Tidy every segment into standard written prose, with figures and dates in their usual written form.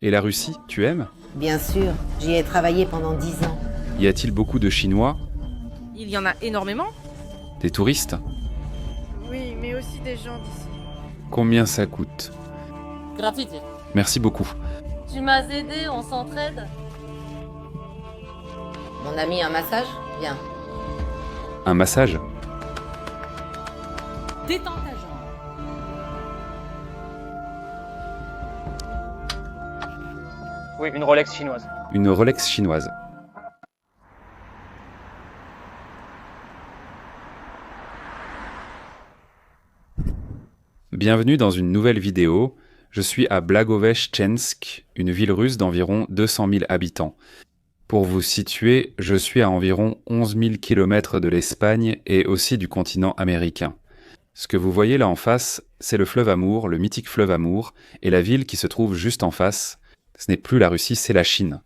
Et la Russie, tu aimes? Bien sûr, j'y ai travaillé pendant 10 ans. Y a-t-il beaucoup de Chinois? Il y en a énormément? Des touristes? Oui, mais aussi des gens d'ici. Combien ça coûte? Graffiti. Merci beaucoup. Tu m'as aidé, on s'entraide. Mon ami, un massage? Bien. Un massage? Détends ta jambe. Oui, une Rolex chinoise. Une Rolex chinoise. Bienvenue dans une nouvelle vidéo. Je suis à Blagoveshchensk, une ville russe d'environ 200 000 habitants. Pour vous situer, je suis à environ 11 000 km de l'Espagne et aussi du continent américain. Ce que vous voyez là en face, c'est le fleuve Amour, le mythique fleuve Amour, et la ville qui se trouve juste en face, ce n'est plus la Russie, c'est la Chine.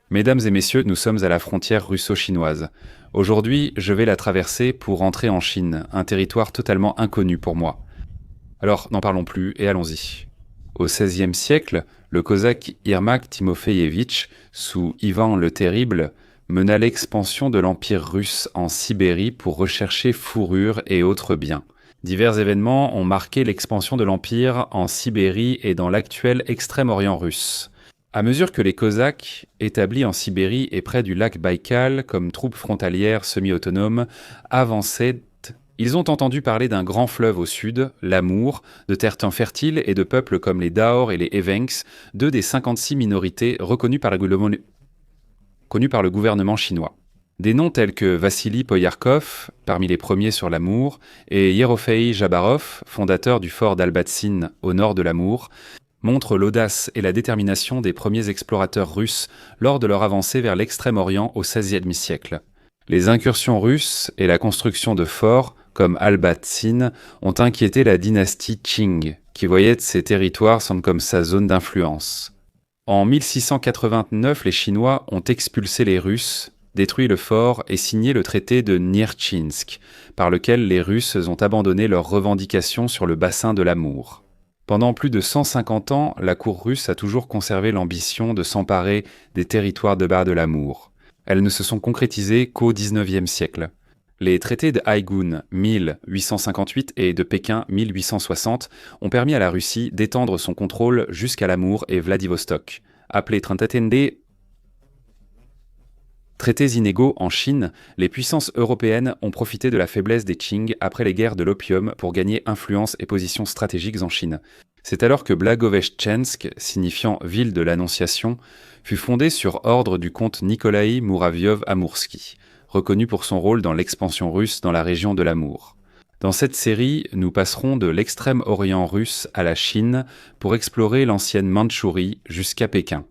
Mesdames et messieurs, nous sommes à la frontière russo-chinoise. Aujourd'hui, je vais la traverser pour entrer en Chine, un territoire totalement inconnu pour moi. Alors, n'en parlons plus et allons-y. Au XVIe siècle, le cosaque Yermak Timofeïevitch, sous Ivan le Terrible, mena l'expansion de l'Empire russe en Sibérie pour rechercher fourrure et autres biens. Divers événements ont marqué l'expansion de l'Empire en Sibérie et dans l'actuel Extrême-Orient russe. À mesure que les Cosaques, établis en Sibérie et près du lac Baïkal comme troupes frontalières semi-autonomes, avançaient, ils ont entendu parler d'un grand fleuve au sud, l'Amour, de terres fertiles et de peuples comme les Daors et les Evenks, deux des 56 minorités reconnues par le gouvernement chinois. Des noms tels que Vassili Poyarkov, parmi les premiers sur l'Amour, et Yerofei Jabarov, fondateur du fort d'Albatsin au nord de l'Amour, montrent l'audace et la détermination des premiers explorateurs russes lors de leur avancée vers l'Extrême-Orient au XVIe siècle. Les incursions russes et la construction de forts, comme Albatsin, ont inquiété la dynastie Qing, qui voyait ces territoires comme sa zone d'influence. En 1689, les Chinois ont expulsé les Russes, détruit le fort et signé le traité de Nertchinsk, par lequel les Russes ont abandonné leurs revendications sur le bassin de l'Amour. Pendant plus de 150 ans, la cour russe a toujours conservé l'ambition de s'emparer des territoires de bas de l'Amour. Elles ne se sont concrétisées qu'au XIXe siècle. Les traités de Haïgoun 1858 et de Pékin 1860 ont permis à la Russie d'étendre son contrôle jusqu'à l'Amour et Vladivostok. Appelés traités inégaux en Chine, les puissances européennes ont profité de la faiblesse des Qing après les guerres de l'opium pour gagner influence et positions stratégiques en Chine. C'est alors que Blagoveshchensk, signifiant ville de l'Annonciation, fut fondée sur ordre du comte Nikolaï Mouraviov-Amoursky, reconnu pour son rôle dans l'expansion russe dans la région de l'Amour. Dans cette série, nous passerons de l'extrême-orient russe à la Chine pour explorer l'ancienne Mandchourie jusqu'à Pékin.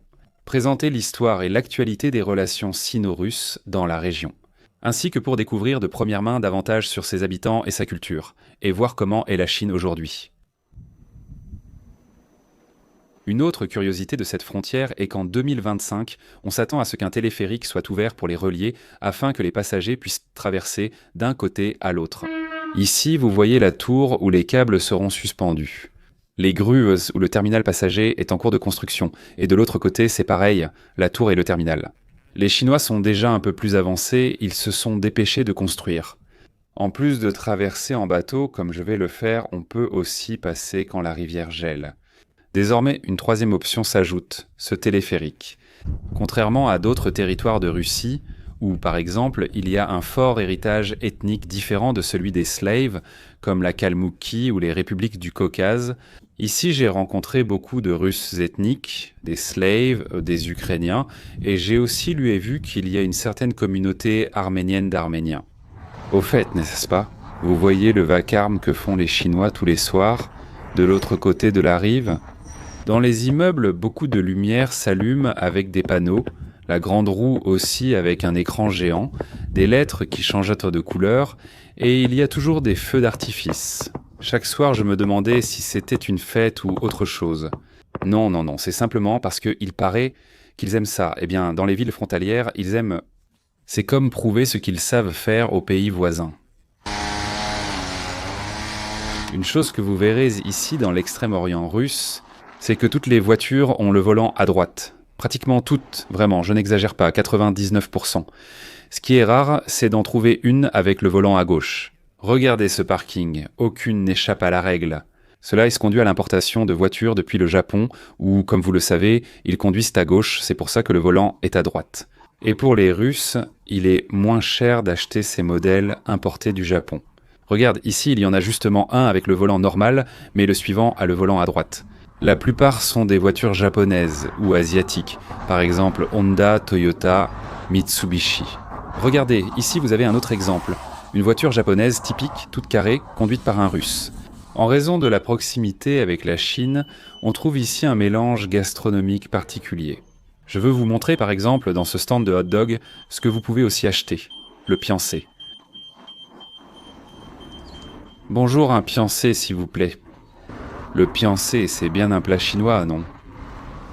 Présenter l'histoire et l'actualité des relations sino-russes dans la région, ainsi que pour découvrir de première main davantage sur ses habitants et sa culture, et voir comment est la Chine aujourd'hui. Une autre curiosité de cette frontière est qu'en 2025, on s'attend à ce qu'un téléphérique soit ouvert pour les relier afin que les passagers puissent traverser d'un côté à l'autre. Ici, vous voyez la tour où les câbles seront suspendus. Les grues où le terminal passager est en cours de construction, et de l'autre côté, c'est pareil, la tour et le terminal. Les Chinois sont déjà un peu plus avancés, ils se sont dépêchés de construire. En plus de traverser en bateau, comme je vais le faire, on peut aussi passer quand la rivière gèle. Désormais, une troisième option s'ajoute, ce téléphérique. Contrairement à d'autres territoires de Russie, où par exemple il y a un fort héritage ethnique différent de celui des Slaves, comme la Kalmoukie ou les républiques du Caucase, ici j'ai rencontré beaucoup de Russes ethniques, des Slaves, des Ukrainiens, et j'ai aussi lu et vu qu'il y a une certaine communauté arménienne d'Arméniens. Au fait, n'est-ce pas, vous voyez le vacarme que font les Chinois tous les soirs, de l'autre côté de la rive. Dans les immeubles, beaucoup de lumière s'allume avec des panneaux, la grande roue aussi avec un écran géant, des lettres qui changent de couleur, et il y a toujours des feux d'artifice. Chaque soir, je me demandais si c'était une fête ou autre chose. Non, c'est simplement parce qu'il paraît qu'ils aiment ça. Eh bien, dans les villes frontalières, ils aiment... C'est comme prouver ce qu'ils savent faire aux pays voisins. Une chose que vous verrez ici dans l'extrême-orient russe, c'est que toutes les voitures ont le volant à droite. Pratiquement toutes, vraiment, je n'exagère pas, 99%. Ce qui est rare, c'est d'en trouver une avec le volant à gauche. Regardez ce parking, aucune n'échappe à la règle. Cela est conduit à l'importation de voitures depuis le Japon, où, comme vous le savez, ils conduisent à gauche, c'est pour ça que le volant est à droite. Et pour les Russes, il est moins cher d'acheter ces modèles importés du Japon. Regarde, ici il y en a justement un avec le volant normal, mais le suivant a le volant à droite. La plupart sont des voitures japonaises ou asiatiques, par exemple Honda, Toyota, Mitsubishi. Regardez, ici vous avez un autre exemple, une voiture japonaise typique, toute carrée, conduite par un Russe. En raison de la proximité avec la Chine, on trouve ici un mélange gastronomique particulier. Je veux vous montrer par exemple dans ce stand de hot dog ce que vous pouvez aussi acheter, le piancé. Bonjour, un piancé s'il vous plaît. Le piancé, c'est bien un plat chinois, non?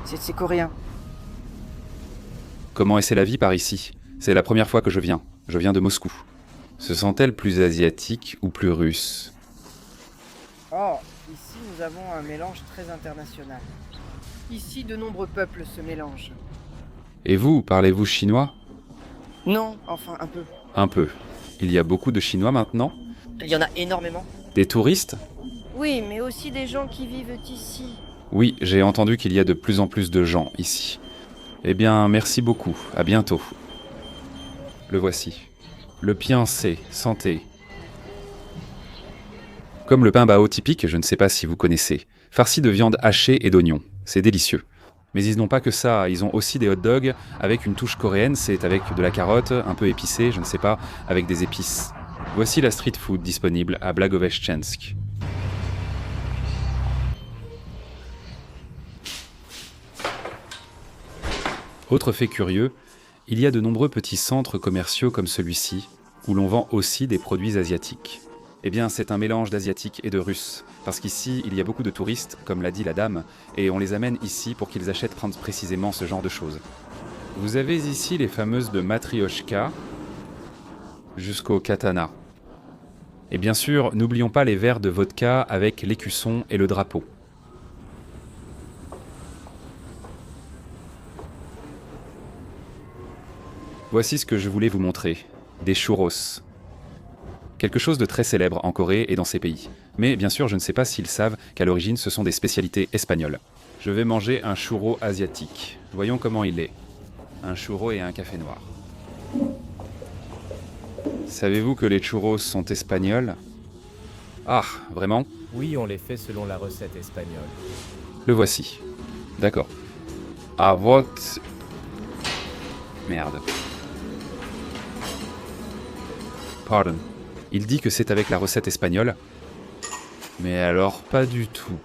C'est coréen. Comment est-ce la vie par ici? C'est la première fois que je viens de Moscou. Se sent-elle plus asiatique ou plus russe? Oh, ici nous avons un mélange très international. Ici, de nombreux peuples se mélangent. Et vous, parlez-vous chinois? Non, enfin un peu. Un peu. Il y a beaucoup de Chinois maintenant? Il y en a énormément. Des touristes? Oui, mais aussi des gens qui vivent ici. Oui, j'ai entendu qu'il y a de plus en plus de gens ici. Eh bien, merci beaucoup. À bientôt. Le voici. Le piancé, santé. Comme le pain bao typique, je ne sais pas si vous connaissez, farci de viande hachée et d'oignons. C'est délicieux. Mais ils n'ont pas que ça, ils ont aussi des hot dogs avec une touche coréenne, c'est avec de la carotte, un peu épicée, je ne sais pas, avec des épices. Voici la street food disponible à Blagoveshchensk. Autre fait curieux, il y a de nombreux petits centres commerciaux comme celui-ci, où l'on vend aussi des produits asiatiques. Eh bien, c'est un mélange d'asiatiques et de russes, parce qu'ici, il y a beaucoup de touristes, comme l'a dit la dame, et on les amène ici pour qu'ils achètent précisément ce genre de choses. Vous avez ici les fameuses de Matryoshka jusqu'au katana. Et bien sûr, n'oublions pas les verres de vodka avec l'écusson et le drapeau. Voici ce que je voulais vous montrer, des churros. Quelque chose de très célèbre en Corée et dans ces pays. Mais bien sûr, je ne sais pas s'ils savent qu'à l'origine, ce sont des spécialités espagnoles. Je vais manger un churro asiatique. Voyons comment il est. Un churro et un café noir. Savez-vous que les churros sont espagnols? Ah, vraiment? Oui, on les fait selon la recette espagnole. Le voici. D'accord. À votre... Merde. Pardon. Il dit que c'est avec la recette espagnole. Mais alors, pas du tout.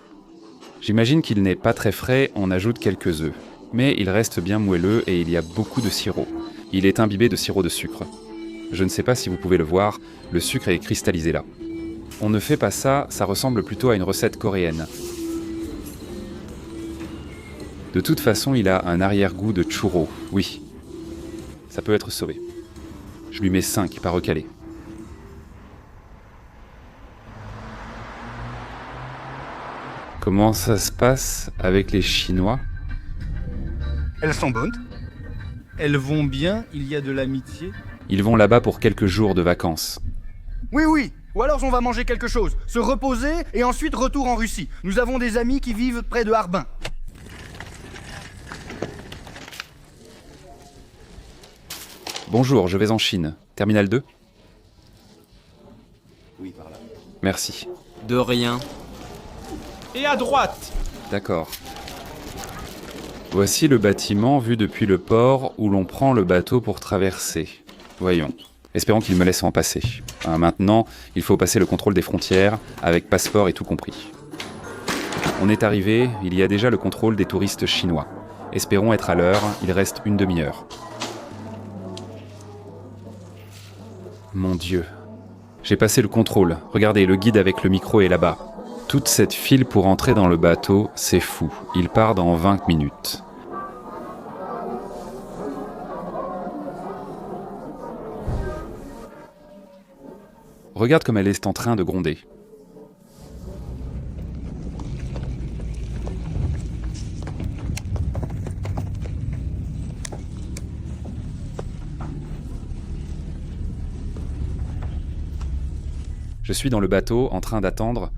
J'imagine qu'il n'est pas très frais, on ajoute quelques œufs. Mais il reste bien moelleux et il y a beaucoup de sirop. Il est imbibé de sirop de sucre. Je ne sais pas si vous pouvez le voir, le sucre est cristallisé là. On ne fait pas ça, ça ressemble plutôt à une recette coréenne. De toute façon, il a un arrière-goût de churro, oui. Ça peut être sauvé. Je lui mets 5 pas recalé. Comment ça se passe avec les Chinois? Elles sont bonnes. Elles vont bien, il y a de l'amitié. Ils vont là-bas pour quelques jours de vacances. Oui, oui. Ou alors on va manger quelque chose, se reposer et ensuite retour en Russie. Nous avons des amis qui vivent près de Harbin. Bonjour, je vais en Chine. Terminal 2? Oui, par là. Merci. De rien. Et à droite! D'accord. Voici le bâtiment vu depuis le port où l'on prend le bateau pour traverser. Voyons. Espérons qu'il me laisse en passer. Maintenant, il faut passer le contrôle des frontières, avec passeport et tout compris. On est arrivé, il y a déjà le contrôle des touristes chinois. Espérons être à l'heure, il reste une demi-heure. Mon Dieu. J'ai passé le contrôle. Regardez, le guide avec le micro est là-bas. Toute cette file pour entrer dans le bateau, c'est fou. Il part dans 20 minutes. Regarde comme elle est en train de gronder. Je suis dans le bateau, en train d'attendre.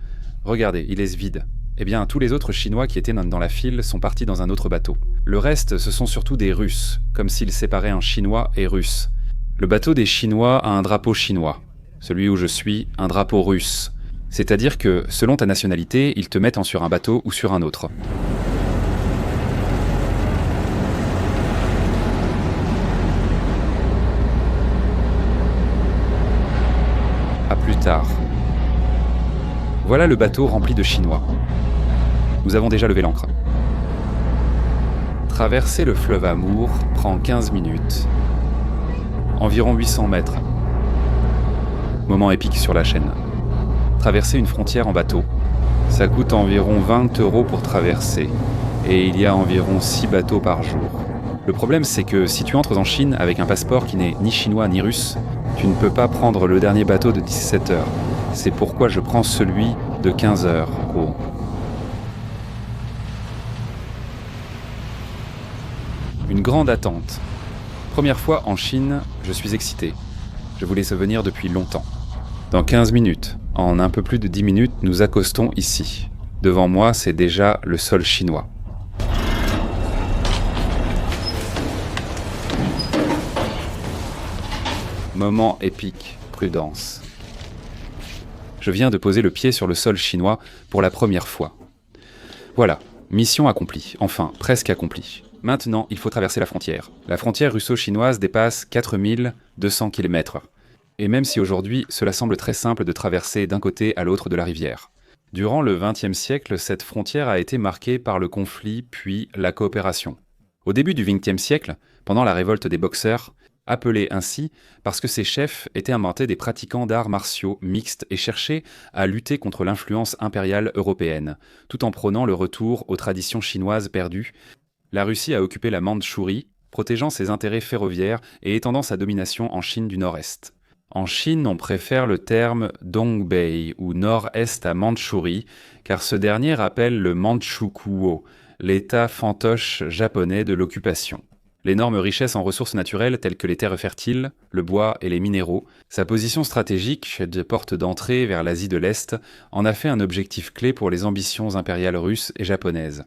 Regardez, il est vide. Eh bien, tous les autres Chinois qui étaient dans la file sont partis dans un autre bateau. Le reste, ce sont surtout des Russes, comme s'ils séparaient un Chinois et Russe. Le bateau des Chinois a un drapeau chinois. Celui où je suis, un drapeau russe. C'est-à-dire que, selon ta nationalité, ils te mettent sur un bateau ou sur un autre. À plus tard. Voilà le bateau rempli de Chinois. Nous avons déjà levé l'ancre. Traverser le fleuve Amour prend 15 minutes. Environ 800 mètres. Moment épique sur la chaîne. Traverser une frontière en bateau. Ça coûte environ 20 € pour traverser. Et il y a environ 6 bateaux par jour. Le problème, c'est que si tu entres en Chine avec un passeport qui n'est ni chinois ni russe, tu ne peux pas prendre le dernier bateau de 17 heures. C'est pourquoi je prends celui de 15 heures. Oh. Une grande attente. Première fois en Chine, je suis excité. Je voulais ce venir depuis longtemps. Dans 15 minutes, en un peu plus de 10 minutes, nous accostons ici. Devant moi, c'est déjà le sol chinois. Moment épique, prudence. Je viens de poser le pied sur le sol chinois pour la première fois. Voilà, mission accomplie, enfin presque accomplie. Maintenant, il faut traverser la frontière. La frontière russo-chinoise dépasse 4200 km. Et même si aujourd'hui, cela semble très simple de traverser d'un côté à l'autre de la rivière. Durant le XXe siècle, cette frontière a été marquée par le conflit puis la coopération. Au début du XXe siècle, pendant la révolte des Boxers, appelés ainsi parce que ces chefs étaient inventés des pratiquants d'arts martiaux mixtes et cherchaient à lutter contre l'influence impériale européenne, tout en prônant le retour aux traditions chinoises perdues. La Russie a occupé la Mandchourie, protégeant ses intérêts ferroviaires et étendant sa domination en Chine du Nord-Est. En Chine, on préfère le terme Dongbei ou Nord-Est à Mandchourie, car ce dernier rappelle le Manchukuo, l'état fantoche japonais de l'occupation. L'énorme richesse en ressources naturelles telles que les terres fertiles, le bois et les minéraux, sa position stratégique de porte d'entrée vers l'Asie de l'Est en a fait un objectif clé pour les ambitions impériales russes et japonaises.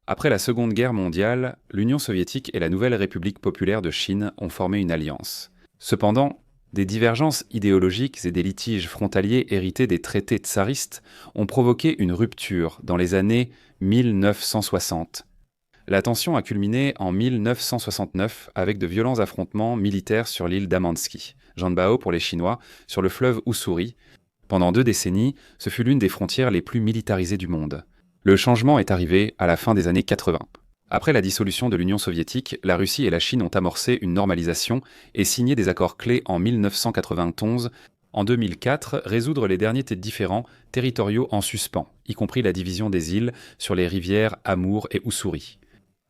Après la Seconde Guerre mondiale, l'Union soviétique et la Nouvelle République populaire de Chine ont formé une alliance. Cependant, des divergences idéologiques et des litiges frontaliers hérités des traités tsaristes ont provoqué une rupture dans les années 1960. La tension a culminé en 1969 avec de violents affrontements militaires sur l'île d'Amansky, Janbao pour les Chinois, sur le fleuve Ussuri. Pendant 2 décennies, ce fut l'une des frontières les plus militarisées du monde. Le changement est arrivé à la fin des années 80. Après la dissolution de l'Union soviétique, la Russie et la Chine ont amorcé une normalisation et signé des accords clés en 1991. En 2004, résoudre les derniers différends territoriaux en suspens, y compris la division des îles sur les rivières Amour et Ussuri.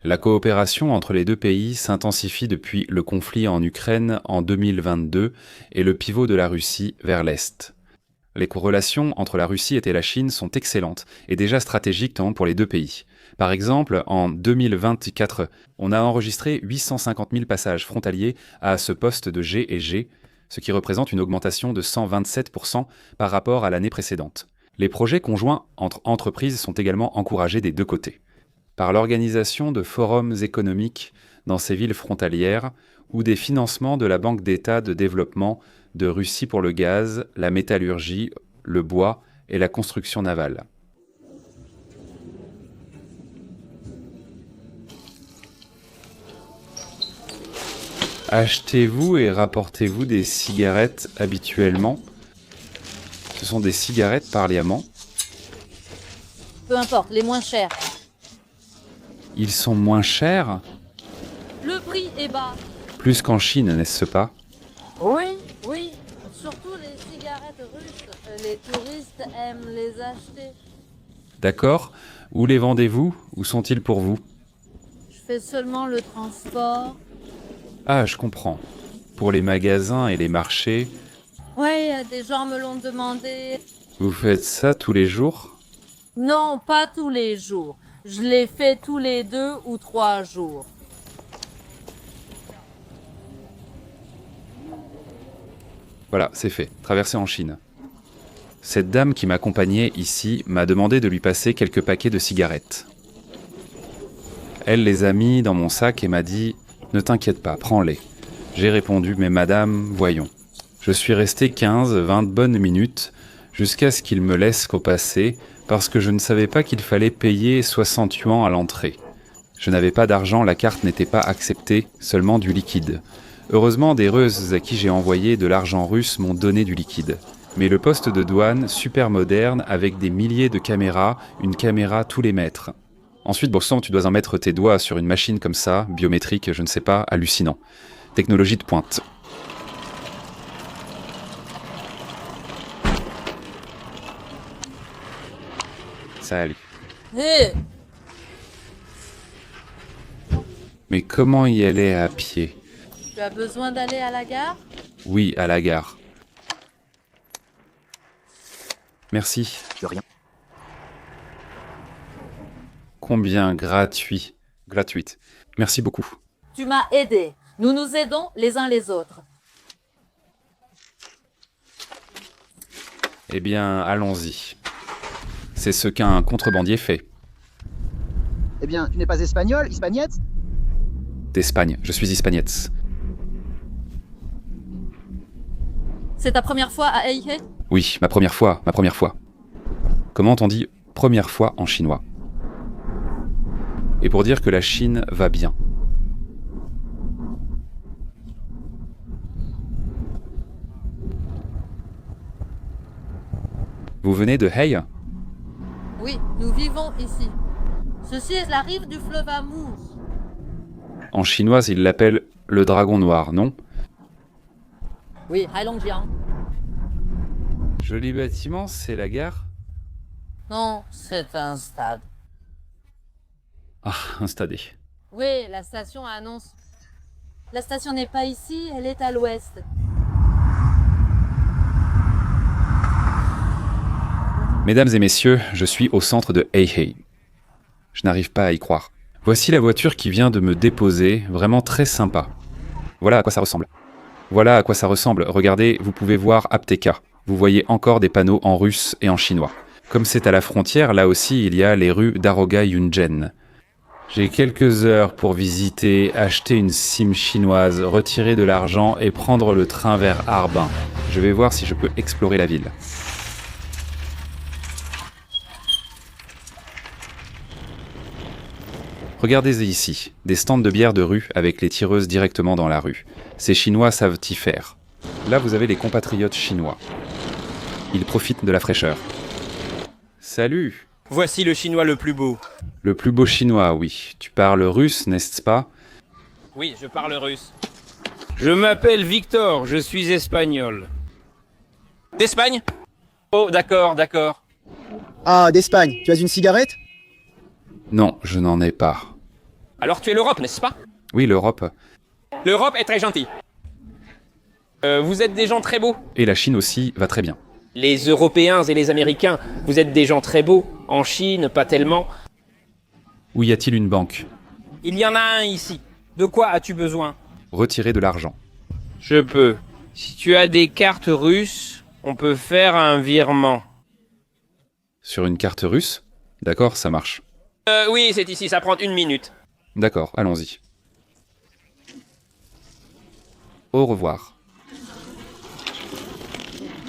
La coopération entre les deux pays s'intensifie depuis le conflit en Ukraine en 2022 et le pivot de la Russie vers l'Est. Les relations entre la Russie et la Chine sont excellentes et déjà stratégiques pour les deux pays. Par exemple, en 2024, on a enregistré 850 000 passages frontaliers à ce poste de G et G, ce qui représente une augmentation de 127% par rapport à l'année précédente. Les projets conjoints entre entreprises sont également encouragés des deux côtés, par l'organisation de forums économiques dans ces villes frontalières ou des financements de la Banque d'État de développement de Russie pour le gaz, la métallurgie, le bois et la construction navale. Achetez-vous et rapportez-vous des cigarettes habituellement? Ce sont des cigarettes parliamment. Peu importe, les moins chers. Ils sont moins chers? Le prix est bas. Plus qu'en Chine, n'est-ce pas? Oui, oui. Surtout les cigarettes russes. Les touristes aiment les acheter. D'accord. Où les vendez-vous? Où sont-ils pour vous? Je fais seulement le transport. Ah, je comprends. Pour les magasins et les marchés, Ouais, des gens me l'ont demandé. vous faites ça tous les jours? Non, pas tous les jours. Je les fais tous les 2 ou 3 jours. Voilà, c'est fait. Traversée en Chine. Cette dame qui m'accompagnait ici m'a demandé de lui passer quelques paquets de cigarettes. Elle les a mis dans mon sac et m'a dit « Ne t'inquiète pas, prends-les ». J'ai répondu « Mais madame, voyons ». Je suis resté 15-20 bonnes minutes jusqu'à ce qu'il me laisse repasser parce que je ne savais pas qu'il fallait payer 60 yuans à l'entrée. Je n'avais pas d'argent, la carte n'était pas acceptée, seulement du liquide. Heureusement, des Russes à qui j'ai envoyé de l'argent russe m'ont donné du liquide. Mais le poste de douane, super moderne, avec des milliers de caméras, une caméra tous les mètres. Ensuite, bon sang, tu dois en mettre tes doigts sur une machine comme ça, biométrique, je ne sais pas, hallucinant. Technologie de pointe. Salut. Hé, Mais comment y aller à pied? tu as besoin d'aller à la gare? Oui, à la gare. Merci. De rien. Combien gratuit? Gratuite. Merci beaucoup. Tu m'as aidé. Nous nous aidons les uns les autres. Eh bien, allons-y. C'est ce qu'un contrebandier fait. Eh bien, tu n'es pas espagnol, hispaniette? D'Espagne, je suis hispaniette. C'est ta première fois à Eihe? Oui, ma première fois. Comment on dit première fois en chinois? Et pour dire que la Chine va bien. Vous venez de Hei? Oui, nous vivons ici. Ceci est la rive du fleuve Amour. En chinois, ils l'appellent le dragon noir, non? Oui, Heilongjiang. Joli bâtiment, c'est la gare? Non, c'est un stade. Ah, installé. Oui, la station annonce. La station n'est pas ici, elle est à l'ouest. Mesdames et messieurs, je suis au centre de Hei. Je n'arrive pas à y croire. Voici la voiture qui vient de me déposer, vraiment très sympa. Voilà à quoi ça ressemble. Regardez, vous pouvez voir Apteka. Vous voyez encore des panneaux en russe et en chinois. Comme c'est à la frontière, là aussi il y a les rues Daroga Yunzhen. J'ai quelques heures pour visiter, acheter une SIM chinoise, retirer de l'argent et prendre le train vers Harbin. Je vais voir si je peux explorer la ville. Regardez ici, des stands de bière de rue avec les tireuses directement dans la rue. Ces Chinois savent y faire. Là, vous avez les compatriotes chinois. Ils profitent de la fraîcheur. Salut! Voici le chinois le plus beau. Le plus beau chinois, oui. Tu parles russe, n'est-ce pas? Oui, je parle russe. Je m'appelle Victor, je suis espagnol. D'Espagne? Oh, d'accord. Ah, d'Espagne, tu as une cigarette? Non, je n'en ai pas. Alors tu es l'Europe, n'est-ce pas? Oui, l'Europe. L'Europe est très gentille. Vous êtes des gens très beaux. Et la Chine aussi va très bien. Les Européens et les Américains, vous êtes des gens très beaux. En Chine, pas tellement. Où y a-t-il une banque? Il y en a un ici. De quoi as-tu besoin? Retirer de l'argent. Je peux. Si tu as des cartes russes, on peut faire un virement. Sur une carte russe? D'accord, ça marche. Oui, c'est ici, ça prend 1 minute. D'accord, allons-y. Au revoir.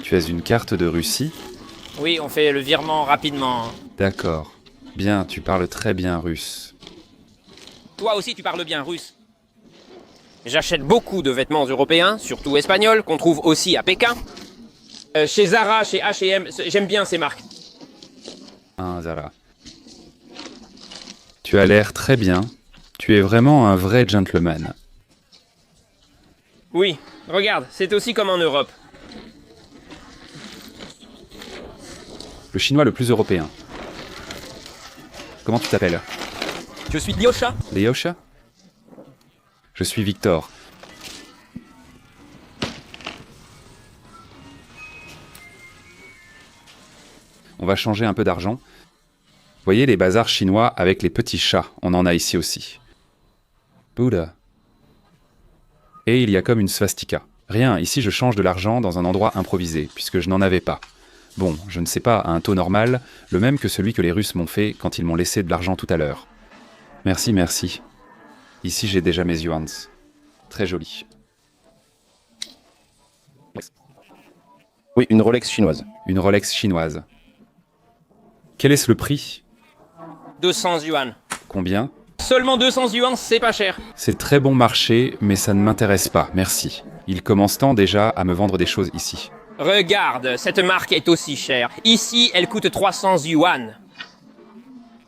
Tu as une carte de Russie? Oui, on fait le virement rapidement. D'accord. Bien, tu parles très bien russe. Toi aussi, tu parles bien russe. J'achète beaucoup de vêtements européens, surtout espagnols, qu'on trouve aussi à Pékin. Chez Zara, chez H&M, j'aime bien ces marques. Ah, Zara. Tu as l'air très bien. Tu es vraiment un vrai gentleman. Oui, regarde, c'est aussi comme en Europe. Le chinois le plus européen. Comment tu t'appelles? Je suis Lyosha. Lyosha? Je suis Victor. On va changer un peu d'argent. Voyez les bazars chinois avec les petits chats, on en a ici aussi. Bouddha. Et il y a comme une swastika. Rien, ici je change de l'argent dans un endroit improvisé, puisque je n'en avais pas. Bon, je ne sais pas, à un taux normal, le même que celui que les Russes m'ont fait quand ils m'ont laissé de l'argent tout à l'heure. Merci, merci. Ici, j'ai déjà mes yuans. Très joli. Oui, une Rolex chinoise. Une Rolex chinoise. Quel est le prix? 200 yuan. Combien? Seulement 200 yuan, c'est pas cher. C'est très bon marché, mais ça ne m'intéresse pas, merci. Il commence tant déjà à me vendre des choses ici. Regarde, cette marque est aussi chère. Ici, elle coûte 300 yuan.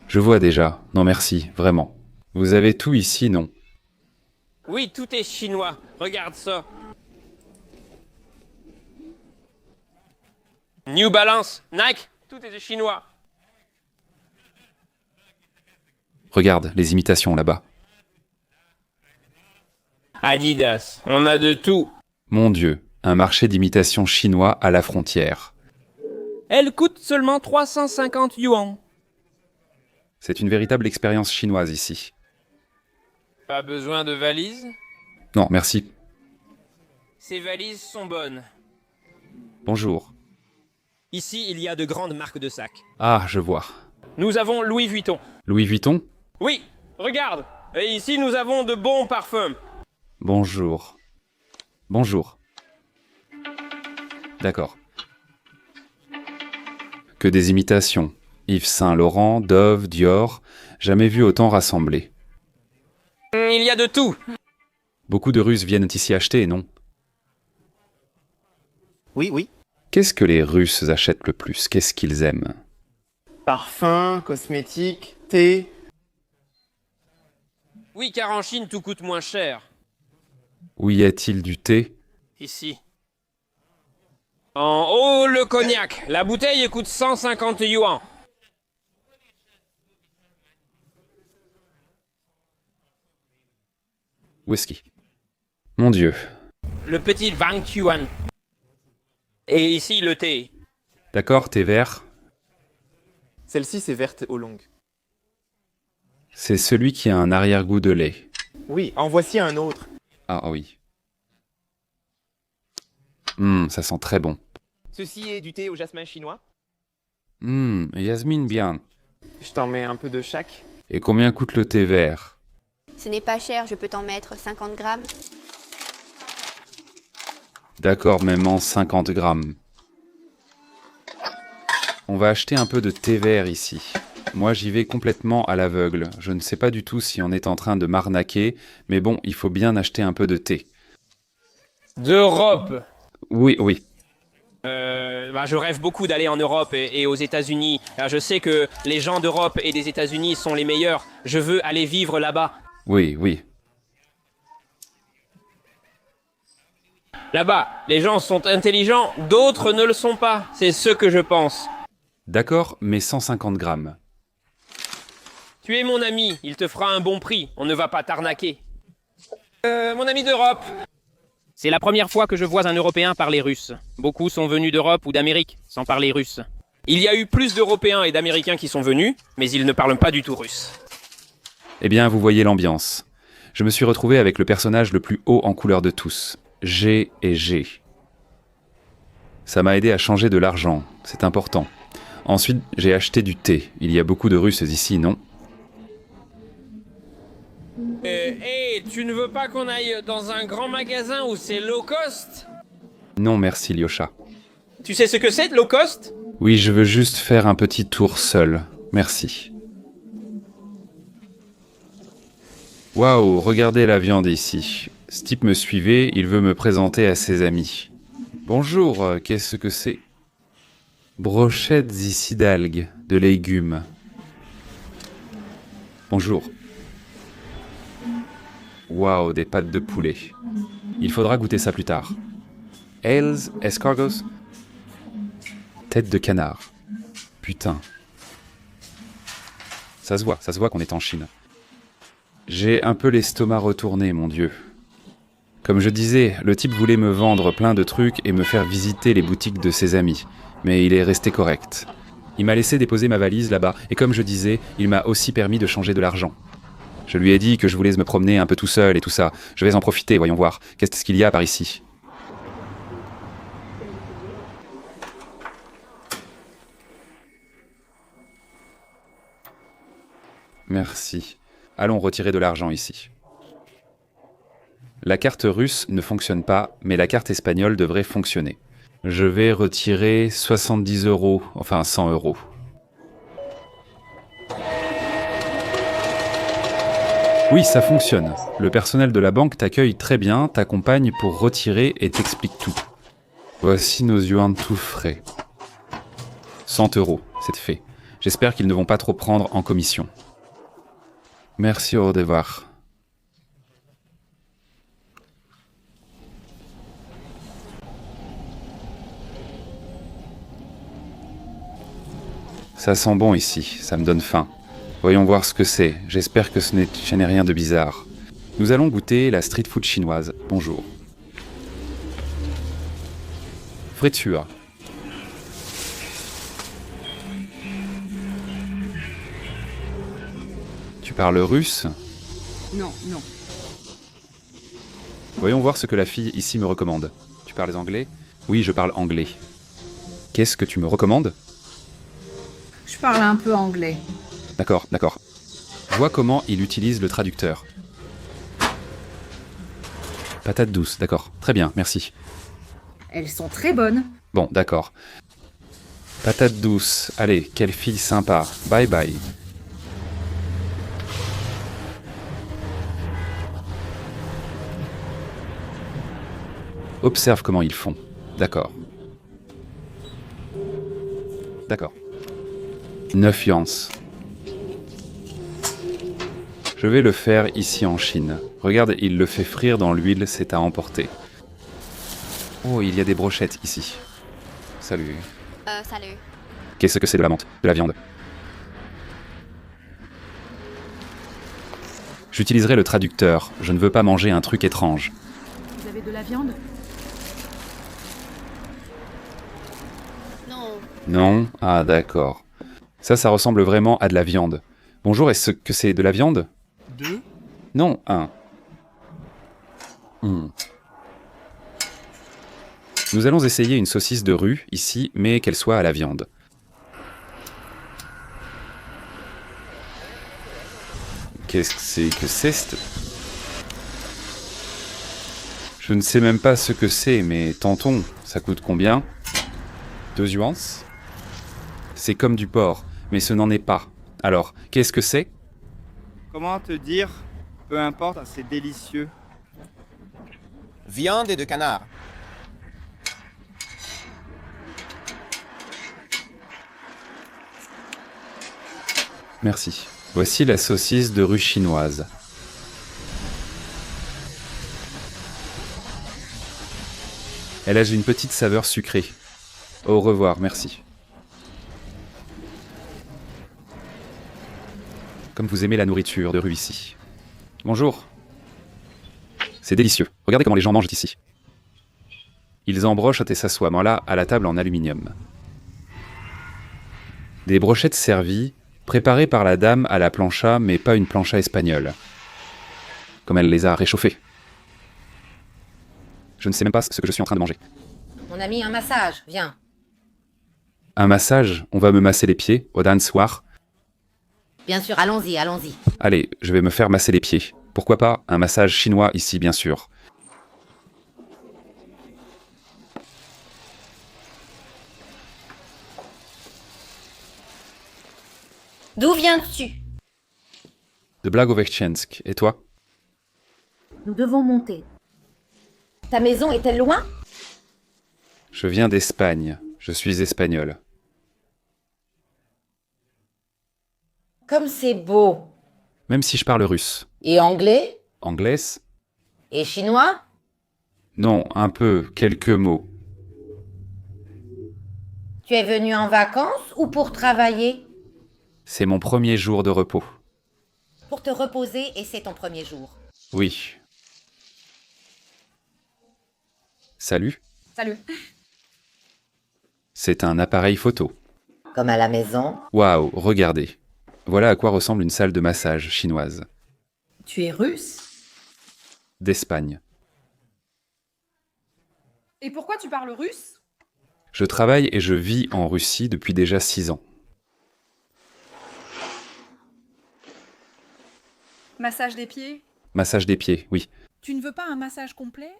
Je vois déjà. Non merci, vraiment. Vous avez tout ici, non? Oui, tout est chinois. Regarde ça. New Balance, Nike, tout est chinois. Regarde, les imitations là-bas. Adidas, on a de tout. Mon Dieu, un marché d'imitation chinois à la frontière. Elle coûte seulement 350 yuan. C'est une véritable expérience chinoise ici. Pas besoin de valises? Non, merci. Ces valises sont bonnes. Bonjour. Ici, il y a de grandes marques de sacs. Ah, je vois. Nous avons Louis Vuitton. Louis Vuitton? Oui, regarde. Et ici, nous avons de bons parfums. Bonjour. Bonjour. D'accord. Que des imitations. Yves Saint Laurent, Dove, Dior, jamais vu autant rassemblés. Il y a de tout. Beaucoup de Russes viennent ici acheter, non? Oui, oui. Qu'est-ce que les Russes achètent le plus? Qu'est-ce qu'ils aiment? Parfums, cosmétiques, thé. Oui, car en Chine, tout coûte moins cher. Où y a-t-il du thé? Ici. En haut, le cognac. La bouteille coûte 150 yuan. Whisky. Mon Dieu. Le petit 20 yuan. Et ici, le thé. D'accord, thé vert. Celle-ci, c'est verte aux longues. C'est celui qui a un arrière-goût de lait. Oui, en voici un autre. Ah oui. Ça sent très bon. Ceci est du thé au jasmin chinois. Yasmine bien. Je t'en mets un peu de chaque. Et combien coûte le thé vert? Ce n'est pas cher, je peux t'en mettre 50 grammes. D'accord, même en 50 grammes. On va acheter un peu de thé vert ici. Moi, j'y vais complètement à l'aveugle. Je ne sais pas du tout si on est en train de m'arnaquer, mais bon, il faut bien acheter un peu de thé. D'Europe. Oui, oui. Je rêve beaucoup d'aller en Europe et aux États-Unis. Je sais que les gens d'Europe et des États-Unis sont les meilleurs. Je veux aller vivre là-bas. Oui, oui. Là-bas, les gens sont intelligents, d'autres ne le sont pas. C'est ce que je pense. D'accord, mais 150 grammes. Tu es mon ami, il te fera un bon prix. On ne va pas t'arnaquer. Mon ami d'Europe. C'est la première fois que je vois un Européen parler russe. Beaucoup sont venus d'Europe ou d'Amérique, sans parler russe. Il y a eu plus d'Européens et d'Américains qui sont venus, mais ils ne parlent pas du tout russe. Eh bien, vous voyez l'ambiance. Je me suis retrouvé avec le personnage le plus haut en couleur de tous. G et G. Ça m'a aidé à changer de l'argent, c'est important. Ensuite, j'ai acheté du thé. Il y a beaucoup de Russes ici, non? Tu ne veux pas qu'on aille dans un grand magasin où c'est low cost? Non, merci, Lyosha. Tu sais ce que c'est, low cost? Oui, je veux juste faire un petit tour seul. Merci. Waouh, regardez la viande ici. Ce type me suivait, il veut me présenter à ses amis. Bonjour, qu'est-ce que c'est? Brochettes ici d'algues, de légumes. Bonjour. Waouh, des pâtes de poulet. Il faudra goûter ça plus tard. Ales, escargots. Tête de canard. Putain. Ça se voit qu'on est en Chine. J'ai un peu l'estomac retourné, mon Dieu. Comme je disais, le type voulait me vendre plein de trucs et me faire visiter les boutiques de ses amis. Mais il est resté correct. Il m'a laissé déposer ma valise là-bas, et comme je disais, il m'a aussi permis de changer de l'argent. Je lui ai dit que je voulais me promener un peu tout seul et tout ça. Je vais en profiter, voyons voir. Qu'est-ce qu'il y a par ici? Merci. Allons retirer de l'argent ici. La carte russe ne fonctionne pas, mais la carte espagnole devrait fonctionner. Je vais retirer 70 €, enfin 100 €. Oui, ça fonctionne. Le personnel de la banque t'accueille très bien, t'accompagne pour retirer et t'explique tout. Voici nos yuans tout frais. 100 €, c'est fait. J'espère qu'ils ne vont pas trop prendre en commission. Merci, au revoir. Ça sent bon ici, ça me donne faim. Voyons voir ce que c'est. J'espère que ce n'est rien de bizarre. Nous allons goûter la street food chinoise. Bonjour. Friture. Tu parles russe? Non, non. Voyons voir ce que la fille ici me recommande. Tu parles anglais? Oui, je parle anglais. Qu'est-ce que tu me recommandes? Je parle un peu anglais. D'accord, d'accord. Vois comment il utilise le traducteur. Patate douce, d'accord. Très bien, merci. Elles sont très bonnes. Bon, d'accord. Patate douce. Allez, quelle fille sympa. Bye bye. Observe comment ils font. D'accord. D'accord. 9 yuans. Je vais le faire ici en Chine. Regarde, il le fait frire dans l'huile, c'est à emporter. Oh, il y a des brochettes ici. Salut. Salut. Qu'est-ce que c'est de la menthe? De la viande? J'utiliserai le traducteur. Je ne veux pas manger un truc étrange. Vous avez de la viande? Non. Non? Ah, d'accord. Ça ressemble vraiment à de la viande. Bonjour, est-ce que c'est de la viande? 2. Non, 1. Nous allons essayer une saucisse de rue, ici, mais qu'elle soit à la viande. Qu'est-ce que c'est Je ne sais même pas ce que c'est, mais tentons. Ça coûte combien? 2 yuans? C'est comme du porc, mais ce n'en est pas. Alors, qu'est-ce que c'est? Comment te dire? Peu importe, c'est délicieux. Viande et de canard. Merci. Voici la saucisse de rue chinoise. Elle a une petite saveur sucrée. Au revoir, merci. Comme vous aimez la nourriture de rue ici. Bonjour. C'est délicieux. Regardez comment les gens mangent ici. Ils embrochent et s'assoient, moi là, à la table en aluminium. Des brochettes servies, préparées par la dame à la plancha, mais pas une plancha espagnole. Comme elle les a réchauffées. Je ne sais même pas ce que je suis en train de manger. Mon ami, un massage, viens. Un massage? On va me masser les pieds, au dan soir. Bien sûr, allons-y, allons-y. Allez, je vais me faire masser les pieds. Pourquoi pas un massage chinois ici, bien sûr. D'où viens-tu? De Blagoveshchensk. Et toi? Nous devons monter. Ta maison est-elle loin? Je viens d'Espagne. Je suis espagnol. Comme c'est beau. Même si je parle russe. Et anglais? Anglaise? Et chinois? Non, un peu, quelques mots. Tu es venu en vacances ou pour travailler? C'est mon premier jour de repos. Pour te reposer et c'est ton premier jour. Oui. Salut. Salut. C'est un appareil photo. Comme à la maison. Waouh, regardez. Voilà à quoi ressemble une salle de massage chinoise. Tu es russe? D'Espagne. Et pourquoi tu parles russe? Je travaille et je vis en Russie depuis déjà 6 ans. Massage des pieds? Massage des pieds, oui. Tu ne veux pas un massage complet?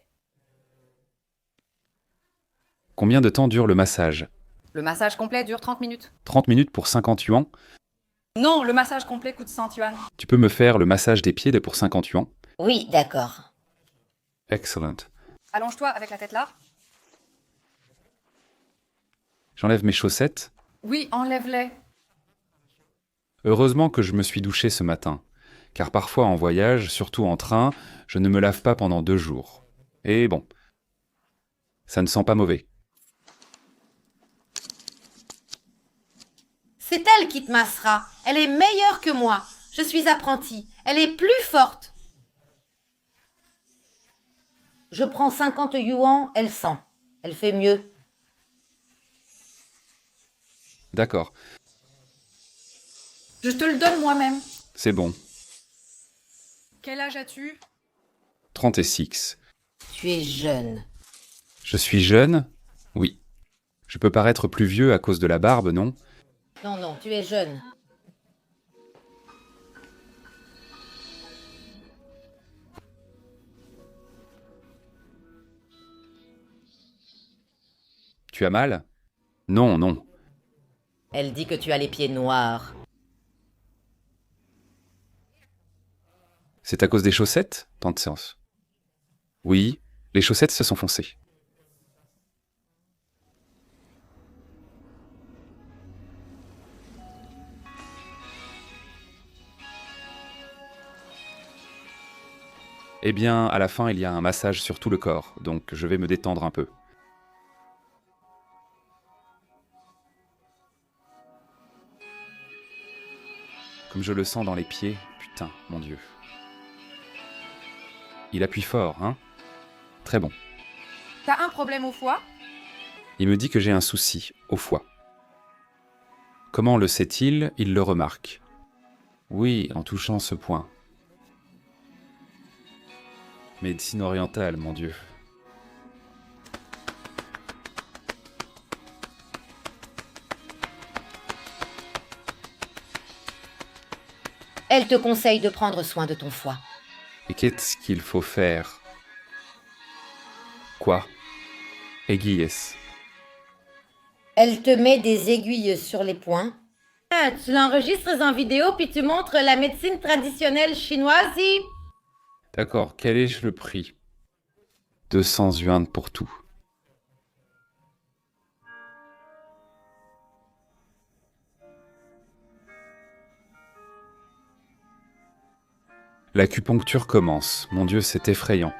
Combien de temps dure le massage? Le massage complet dure 30 minutes. 30 minutes pour 50 yuan? Non, le massage complet coûte 100 yuan. Tu peux me faire le massage des pieds pour 50 yuan? Oui, d'accord. Excellent. Allonge-toi avec la tête là. J'enlève mes chaussettes. Oui, enlève-les. Heureusement que je me suis douché ce matin, car parfois en voyage, surtout en train, je ne me lave pas pendant 2 jours. Et bon, ça ne sent pas mauvais. C'est elle qui te massera. Elle est meilleure que moi. Je suis apprentie. Elle est plus forte. Je prends 50 yuan, elle 100. Elle fait mieux. D'accord, Je te le donne moi-même. c'est bon. Quel âge as-tu? 36. Tu es jeune. Je suis jeune? Oui. Je peux paraître plus vieux à cause de la barbe, non? Non, non, tu es jeune. Tu as mal? Non, non. Elle dit que tu as les pieds noirs. C'est à cause des chaussettes? Tant de séance. Oui, les chaussettes se sont foncées. Eh bien, à la fin, il y a un massage sur tout le corps, donc je vais me détendre un peu. Comme je le sens dans les pieds, putain, mon Dieu. Il appuie fort, hein? Très bon. T'as un problème au foie? Il me dit que j'ai un souci au foie. Comment le sait-il? Il le remarque. Oui, en touchant ce point. Médecine orientale, mon Dieu. Elle te conseille de prendre soin de ton foie. Et qu'est-ce qu'il faut faire? Quoi? Aiguilles. Elle te met des aiguilles sur les poings. Ah, tu l'enregistres en vidéo puis tu montres la médecine traditionnelle chinoise. D'accord, quel est le prix? 200 yuan pour tout. L'acupuncture commence. Mon Dieu, c'est effrayant.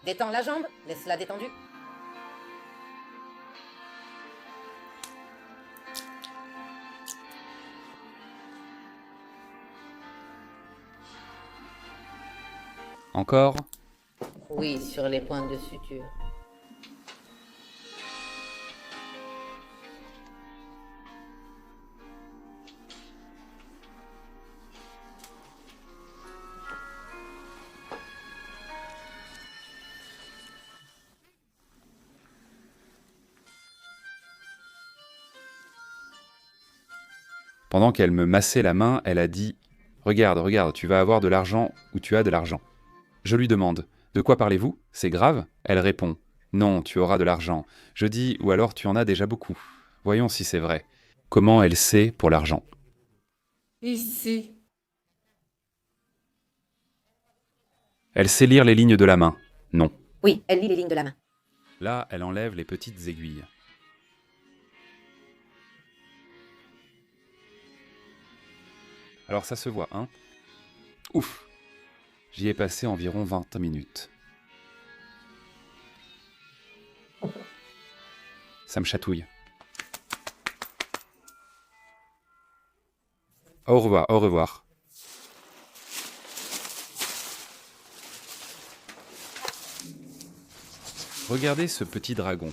Détends la jambe, laisse-la détendue. Encore? Oui, sur les points de suture. Pendant qu'elle me massait la main, elle a dit « Regarde, regarde, tu vas avoir de l'argent ou tu as de l'argent. » Je lui demande « De quoi parlez-vous? C'est grave ?» Elle répond « Non, tu auras de l'argent. » Je dis « Ou alors tu en as déjà beaucoup. » Voyons si c'est vrai. Comment elle sait pour l'argent? Ici. Elle sait lire les lignes de la main? Non. Oui, elle lit les lignes de la main. Là, elle enlève les petites aiguilles. Alors ça se voit, hein? Ouf! J'y ai passé environ 20 minutes. Ça me chatouille. Au revoir, au revoir. Regardez ce petit dragon.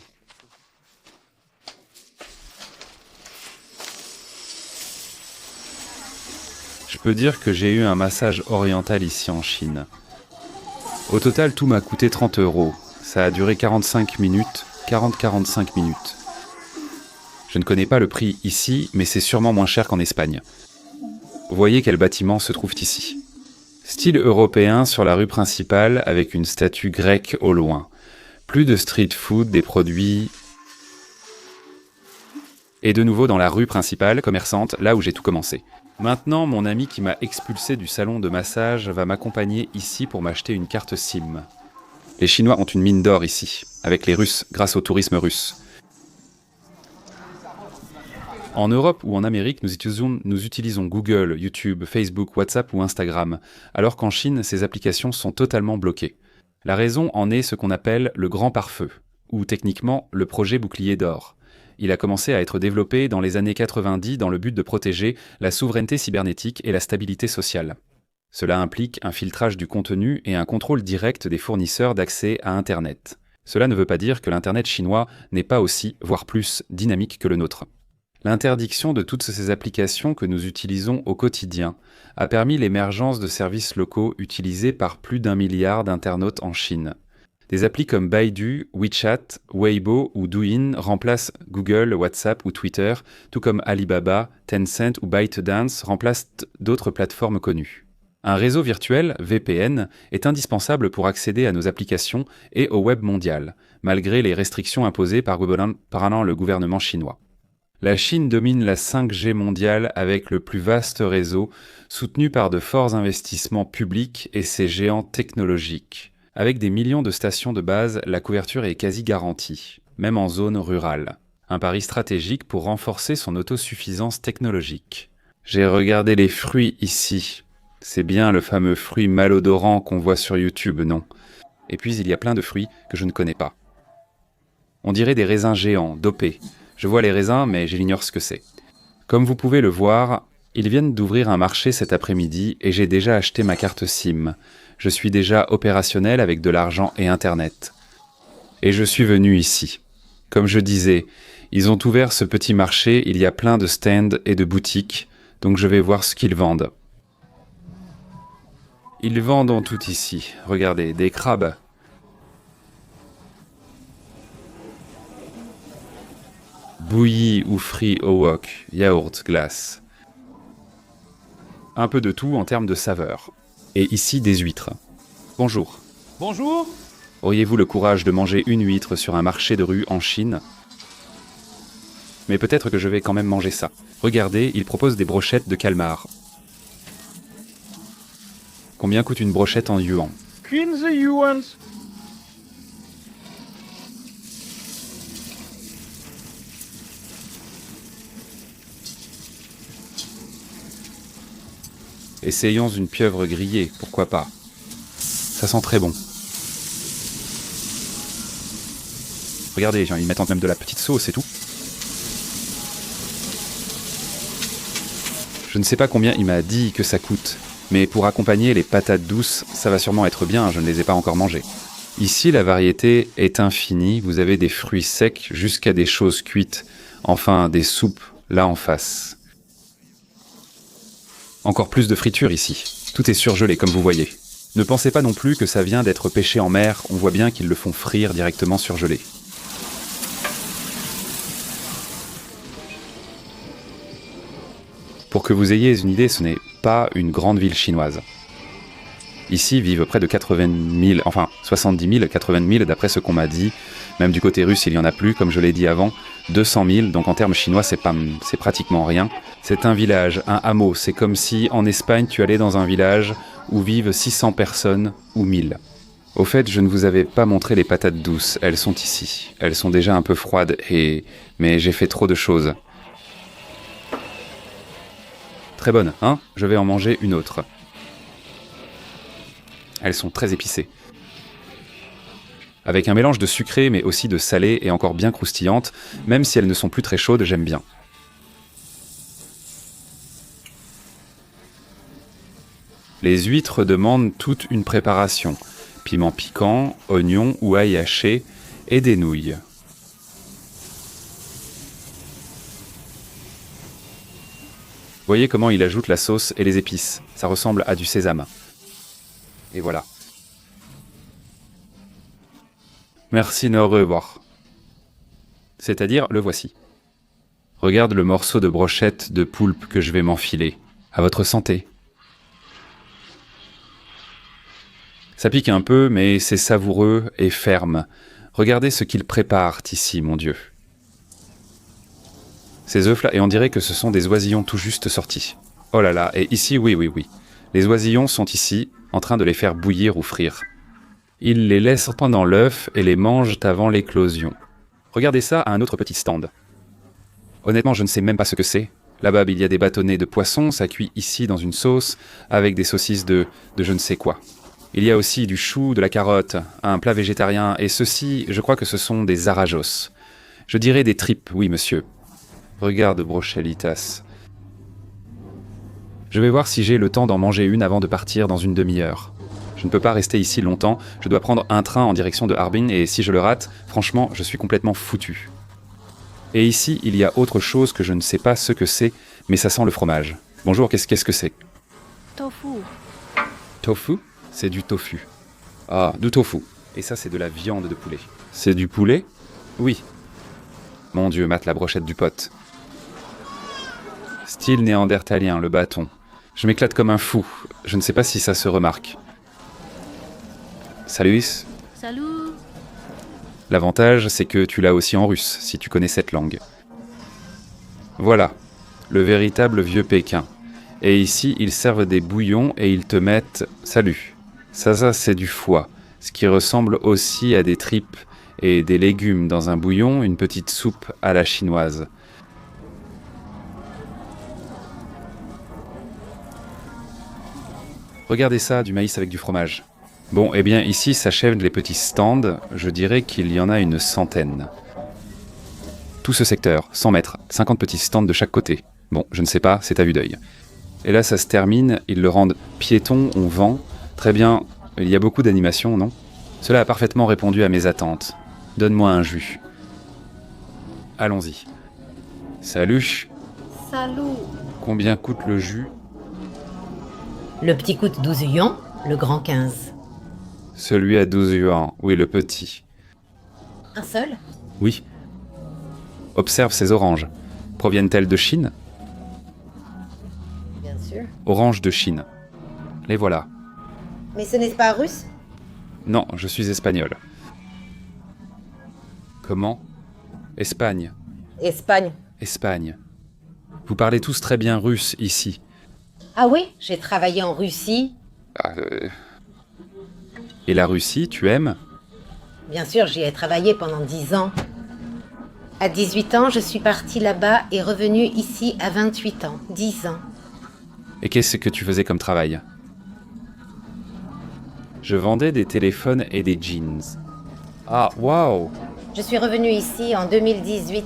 Je peux dire que j'ai eu un massage oriental ici en Chine. Au total, tout m'a coûté 30 €. Ça a duré 45 minutes, 40-45 minutes. Je ne connais pas le prix ici, mais c'est sûrement moins cher qu'en Espagne. Voyez quel bâtiment se trouve ici. Style européen sur la rue principale avec une statue grecque au loin. Plus de street food, des produits... Et de nouveau dans la rue principale, commerçante, là où j'ai tout commencé. Maintenant, mon ami qui m'a expulsé du salon de massage va m'accompagner ici pour m'acheter une carte SIM. Les Chinois ont une mine d'or ici, avec les Russes, grâce au tourisme russe. En Europe ou en Amérique, nous utilisons Google, YouTube, Facebook, WhatsApp ou Instagram, alors qu'en Chine, ces applications sont totalement bloquées. La raison en est ce qu'on appelle le grand pare-feu, ou techniquement le projet bouclier d'or. Il a commencé à être développé dans les années 90 dans le but de protéger la souveraineté cybernétique et la stabilité sociale. Cela implique un filtrage du contenu et un contrôle direct des fournisseurs d'accès à Internet. Cela ne veut pas dire que l'Internet chinois n'est pas aussi, voire plus, dynamique que le nôtre. L'interdiction de toutes ces applications que nous utilisons au quotidien a permis l'émergence de services locaux utilisés par plus d'1 milliard d'internautes en Chine. Des applis comme Baidu, WeChat, Weibo ou Douyin remplacent Google, WhatsApp ou Twitter, tout comme Alibaba, Tencent ou ByteDance remplacent d'autres plateformes connues. Un réseau virtuel, VPN, est indispensable pour accéder à nos applications et au web mondial, malgré les restrictions imposées par le gouvernement chinois. La Chine domine la 5G mondiale avec le plus vaste réseau, soutenu par de forts investissements publics et ses géants technologiques. Avec des millions de stations de base, la couverture est quasi garantie, même en zone rurale. Un pari stratégique pour renforcer son autosuffisance technologique. J'ai regardé les fruits ici. C'est bien le fameux fruit malodorant qu'on voit sur YouTube, non? Et puis il y a plein de fruits que je ne connais pas. On dirait des raisins géants, dopés. Je vois les raisins, mais j'ignore ce que c'est. Comme vous pouvez le voir, ils viennent d'ouvrir un marché cet après-midi et j'ai déjà acheté ma carte SIM. Je suis déjà opérationnel avec de l'argent et Internet. Et je suis venu ici. Comme je disais, ils ont ouvert ce petit marché, il y a plein de stands et de boutiques, donc je vais voir ce qu'ils vendent. Ils vendent en tout ici. Regardez, des crabes. Bouilli ou frit au wok, yaourt, glace. Un peu de tout en termes de saveur. Et ici, des huîtres. Bonjour. Bonjour. Auriez-vous le courage de manger une huître sur un marché de rue en Chine? Mais peut-être que je vais quand même manger ça. Regardez, ils proposent des brochettes de calmar. Combien coûte une brochette en yuan? 15 yuan. Essayons une pieuvre grillée, pourquoi pas. Ça sent très bon. Regardez, ils mettent même de la petite sauce et tout. Je ne sais pas combien il m'a dit que ça coûte, mais pour accompagner les patates douces, ça va sûrement être bien, je ne les ai pas encore mangées. Ici, la variété est infinie, vous avez des fruits secs jusqu'à des choses cuites, enfin des soupes là en face. Encore plus de friture ici. Tout est surgelé comme vous voyez. Ne pensez pas non plus que ça vient d'être pêché en mer, on voit bien qu'ils le font frire directement surgelé. Pour que vous ayez une idée, ce n'est pas une grande ville chinoise. Ici vivent près de 80 000, enfin 70 000, 80 000 d'après ce qu'on m'a dit. Même du côté russe, il n'y en a plus, comme je l'ai dit avant, 200 000, donc en termes chinois, c'est pratiquement rien. C'est un village, un hameau, c'est comme si en Espagne tu allais dans un village où vivent 600 personnes ou 1000. Au fait, je ne vous avais pas montré les patates douces, elles sont ici. Elles sont déjà un peu froides, mais j'ai fait trop de choses. Très bonne, hein? Je vais en manger une autre. Elles sont très épicées. Avec un mélange de sucré mais aussi de salé et encore bien croustillantes, même si elles ne sont plus très chaudes, j'aime bien. Les huîtres demandent toute une préparation. Piment piquant, oignon ou ail haché, et des nouilles. Voyez comment il ajoute la sauce et les épices. Ça ressemble à du sésame. Et voilà. Merci de revoir. C'est-à-dire, le voici. Regarde le morceau de brochette de poulpe que je vais m'enfiler. À votre santé. Ça pique un peu, mais c'est savoureux et ferme. Regardez ce qu'ils préparent ici, mon Dieu. Ces œufs-là, et on dirait que ce sont des oisillons tout juste sortis. Oh là là, et ici, oui. Les oisillons sont ici, en train de les faire bouillir ou frire. Ils les laissent pendant l'œuf et les mangent avant l'éclosion. Regardez ça à un autre petit stand. Honnêtement, je ne sais même pas ce que c'est. Là-bas, il y a des bâtonnets de poisson, ça cuit ici dans une sauce, avec des saucisses de je ne sais quoi. Il y a aussi du chou, de la carotte, un plat végétarien, et ceci, je crois que ce sont des arajos. Je dirais des tripes, oui monsieur. Regarde, brochelitas. Je vais voir si j'ai le temps d'en manger une avant de partir dans une demi-heure. Je ne peux pas rester ici longtemps, je dois prendre un train en direction de Harbin, et si je le rate, franchement, je suis complètement foutu. Et ici, il y a autre chose que je ne sais pas ce que c'est, mais ça sent le fromage. Bonjour, qu'est-ce que c'est? Tofu. Tofu? C'est du tofu. Ah, du tofu. Et ça, c'est de la viande de poulet. C'est du poulet? Oui. Mon Dieu, mate la brochette du pote. Style néandertalien, le bâton. Je m'éclate comme un fou. Je ne sais pas si ça se remarque. Salut. Salut. L'avantage, c'est que tu l'as aussi en russe, si tu connais cette langue. Voilà, le véritable vieux Pékin. Et ici, ils servent des bouillons et ils te mettent... Salut. Ça, c'est du foie, ce qui ressemble aussi à des tripes et des légumes dans un bouillon, une petite soupe à la chinoise. Regardez ça, du maïs avec du fromage. Bon, eh bien, ici s'achèvent les petits stands, je dirais qu'il y en a une centaine. Tout ce secteur, 100 mètres, 50 petits stands de chaque côté. Bon, je ne sais pas, c'est à vue d'œil. Et là, ça se termine, ils le rendent piéton, on vend. Très bien, il y a beaucoup d'animations, non? Cela a parfaitement répondu à mes attentes. Donne-moi un jus. Allons-y. Salut. Salut. Combien coûte le jus? Le petit coûte 12 yuans, le grand 15. Celui à 12 yuans, oui, le petit. Un seul? Oui. Observe ces oranges. Proviennent-elles de Chine? Bien sûr. Oranges de Chine. Les voilà. Mais ce n'est pas russe? Non, je suis espagnol. Comment? Espagne. Espagne. Espagne. Vous parlez tous très bien russe ici. Ah oui, j'ai travaillé en Russie. Et la Russie, tu aimes? Bien sûr, j'y ai travaillé pendant 10 ans. À 18 ans, je suis partie là-bas et revenue ici à 28 ans. 10 ans. Et qu'est-ce que tu faisais comme travail? Je vendais des téléphones et des jeans. Ah, waouh! Je suis revenue ici en 2018.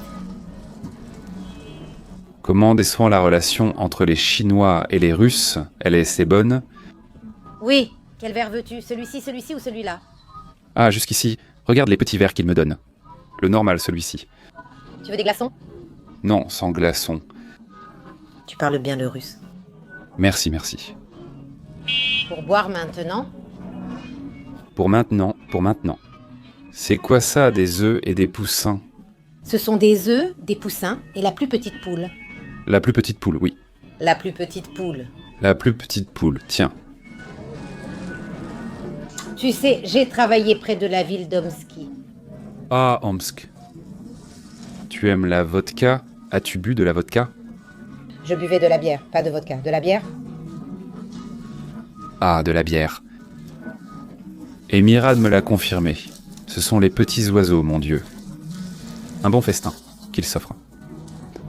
Comment descend la relation entre les Chinois et les Russes? Elle est assez bonne? Oui. Quel verre veux-tu? Celui-ci ou celui-là? Ah, jusqu'ici. Regarde les petits verres qu'il me donne. Le normal, celui-ci. Tu veux des glaçons? Non, sans glaçons. Tu parles bien le russe. Merci, merci. Pour boire maintenant? Pour maintenant. C'est quoi ça, des œufs et des poussins? Ce sont des œufs, des poussins et la plus petite poule. La plus petite poule, oui. La plus petite poule. La plus petite poule, tiens. Tu sais, j'ai travaillé près de la ville d'Omsky. Ah, Omsk. Tu aimes la vodka? As-tu bu de la vodka? Je buvais de la bière, pas de vodka. De la bière? Ah, de la bière. Et Mirad me l'a confirmé. Ce sont les petits oiseaux, mon Dieu. Un bon festin qu'il s'offre.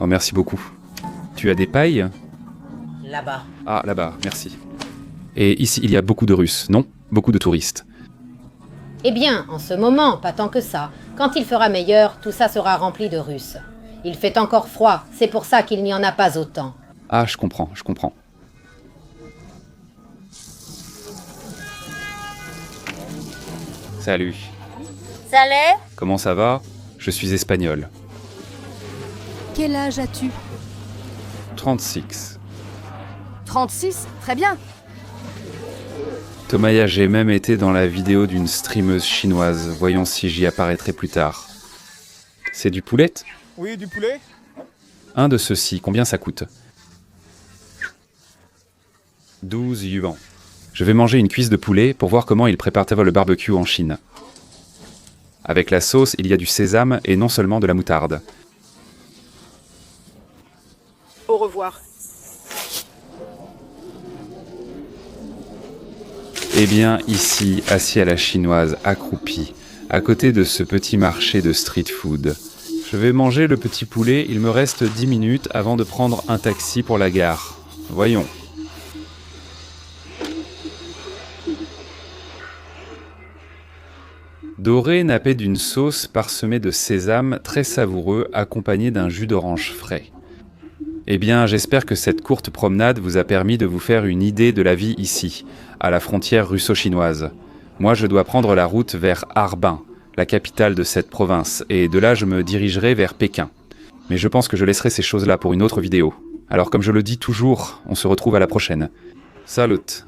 Oh, merci beaucoup. Tu as des pailles? Là-bas. Ah, là-bas, merci. Et ici, il y a beaucoup de Russes, non? Beaucoup de touristes. Eh bien, en ce moment, pas tant que ça. Quand il fera meilleur, tout ça sera rempli de Russes. Il fait encore froid, c'est pour ça qu'il n'y en a pas autant. Ah, je comprends. Salut. Salé? Comment ça va? Je suis espagnol. Quel âge as-tu? 36. 36? Très bien. Tomaya, j'ai même été dans la vidéo d'une streameuse chinoise. Voyons si j'y apparaîtrai plus tard. C'est du poulet? Oui, du poulet? Un de ceux-ci, combien ça coûte? 12 yuan. Je vais manger une cuisse de poulet pour voir comment ils préparent le barbecue en Chine. Avec la sauce, il y a du sésame et non seulement de la moutarde. Au revoir. Eh bien, ici, assis à la chinoise, accroupi, à côté de ce petit marché de street food. Je vais manger le petit poulet, il me reste 10 minutes avant de prendre un taxi pour la gare. Voyons. Doré nappé d'une sauce parsemée de sésame très savoureux accompagné d'un jus d'orange frais. Eh bien, j'espère que cette courte promenade vous a permis de vous faire une idée de la vie ici, à la frontière russo-chinoise. Moi, je dois prendre la route vers Harbin, la capitale de cette province, et de là, je me dirigerai vers Pékin. Mais je pense que je laisserai ces choses-là pour une autre vidéo. Alors, comme je le dis toujours, on se retrouve à la prochaine. Salut!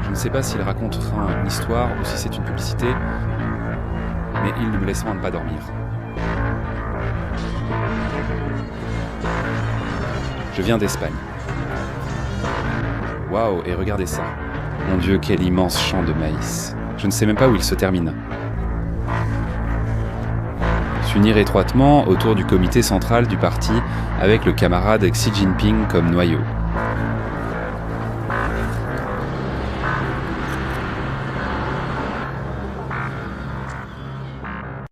Je ne sais pas s'il racontera une histoire ou si c'est une publicité, mais il ne me laisse moins de pas dormir. Je viens d'Espagne. Waouh, et regardez ça. Mon Dieu, quel immense champ de maïs. Je ne sais même pas où il se termine. S'unir étroitement autour du comité central du parti avec le camarade Xi Jinping comme noyau.